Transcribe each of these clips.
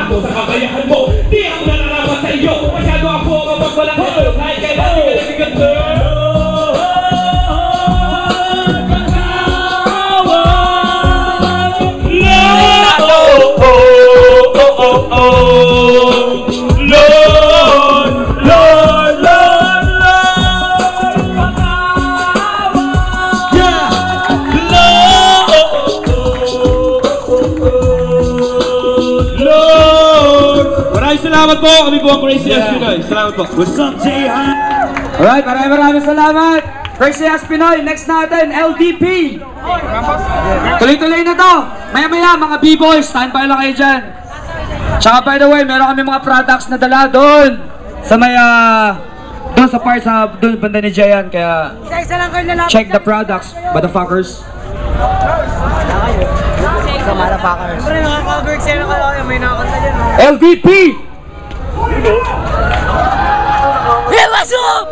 ako sa kakayahan mo. Di ako nanarapat sa iyo. Masyado ako kapag walang ito. Kahit kailan di ka nabigat na. Salamat po, kami po ang Crazy Ass Pinoy. Salamat po. What's up, Jayhan? Alright, maraming salamat. Crazy Ass Pinoy, next natin, LDP. Tuloy-tuloy na to. Maya-maya, mga B-boys, standby lang kayo dyan. Tsaka by the way, meron kami mga products na dala doon. Sa may, doon sa part sa doon banda ni Jayan. Kaya, check the products, motherfuckers. Sa motherfuckers. Siyempre, nakaka-cover sa'yo na kayo. May nakakanta dyan. LDP! Hey, what's up?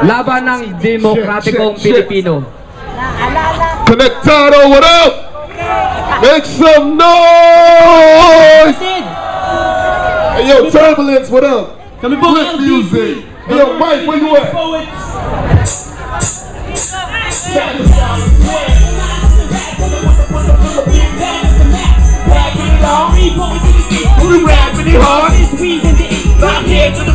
Laban ng Demokratikong Pilipino. Conectado, what up? Make some noise! Hey, yo, Turbulence, what up? Kami po ang music. Hey, yo, Mike, where you at? We rapping it hard. I'm here to the